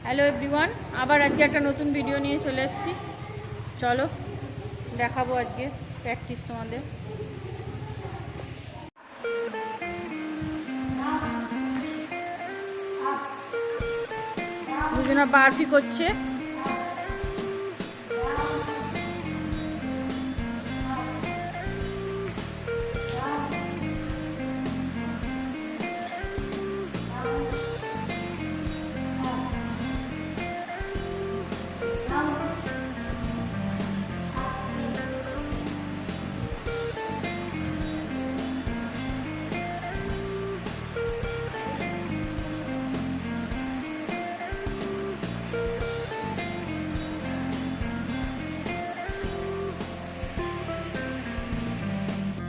Hello everyone, আবার আজকে একটা নতুন ভিডিও নিয়ে চলে এসেছি। চলো দেখাবো আজকে প্র্যাকটিস তোমাদের। দুজনা বারফি করছে।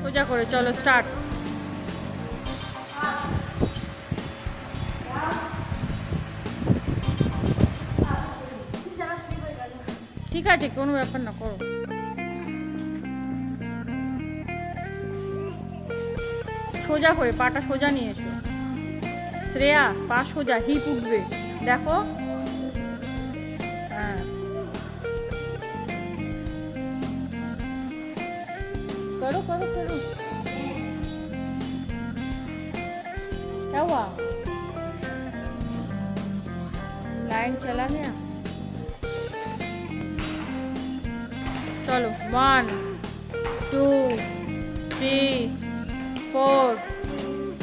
সোজা করে চলো স্টার্ট। ঠিক আছে, কোনো ব্যাপার না, করো। সোজা করে পাটা সোজা নিয়েছো। শ্রেয়া পা সোজা, হিপ উঠবে, দেখো। হ্যাঁ, करो करो करो। क्या हुआ? लाइन चला गया। चलो 1 2 3 4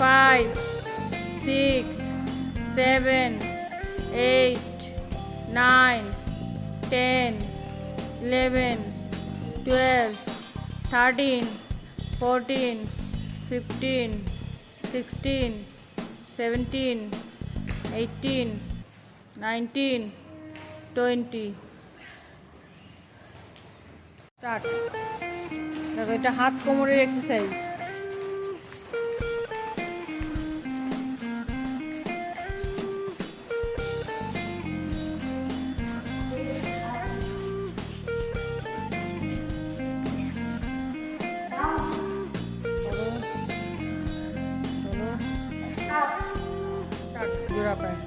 5 6 7 8 9 10 11 12 13 14 15 16 17 18 19 20 স্টার্ট। দেখো, এটা হাত কোমরের এক্সারসাইজ। জোড়া পায়।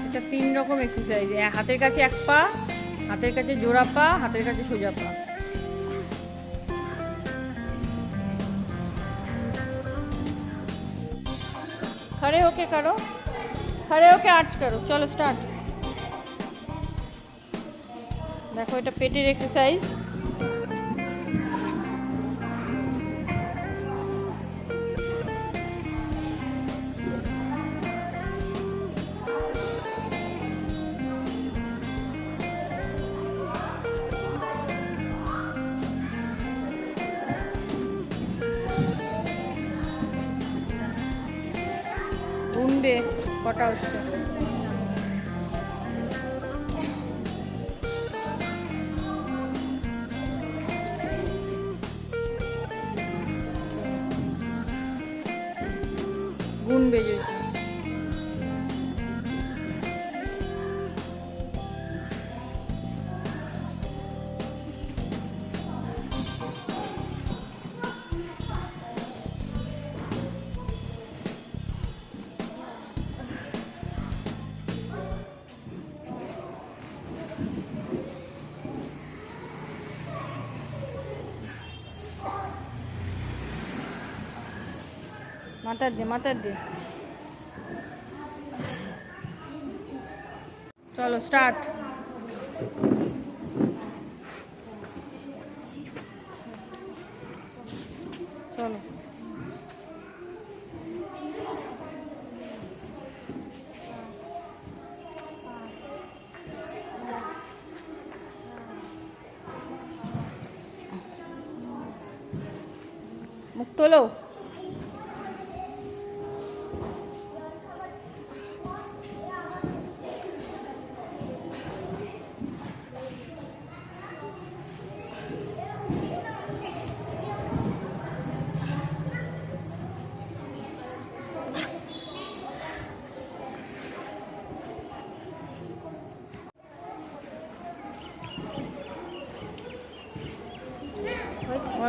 এটা 3 রকম এক্সারসাইজ। হাতের কাছে এক পা, হাতের কাছে জোড়া পা, হাতের কাছে সোজা পা। खड़े होके करो, खड़े होके आर्च करो। चलो स्टार्ट। देखो, এটা পেটের এক্সারসাইজ। গুনবে কটা হচ্ছে। গুনবে যদি। মাথার দে, মাথার দে। চলো স্টার্ট। চলো মুখ তোলো।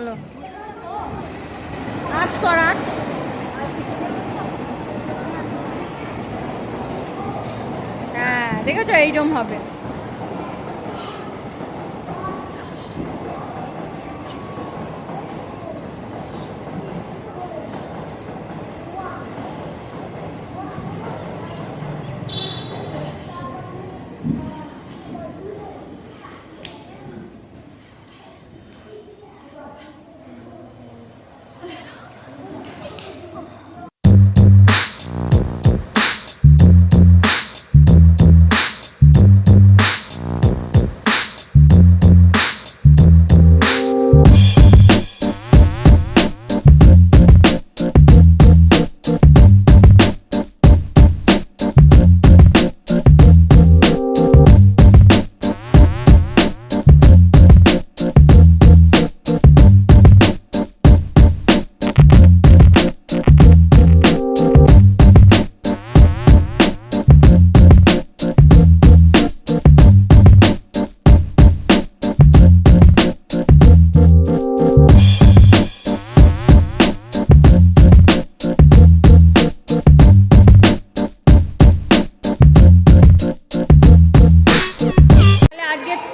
চলো আঁচ কর আঁচ। হ্যাঁ দেখেছো এইরকম হবে।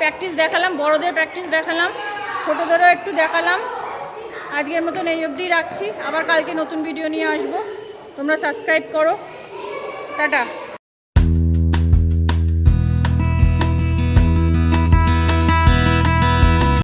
প্র্যাকটিস দেখালাম, বড়দের প্র্যাকটিস দেখালাম, ছোটোদেরও একটু দেখালাম। আজকের মতন এই অবধি রাখছি, আবার কালকে নতুন ভিডিও নিয়ে আসবো। তোমরা সাবস্ক্রাইব করো। টাটা।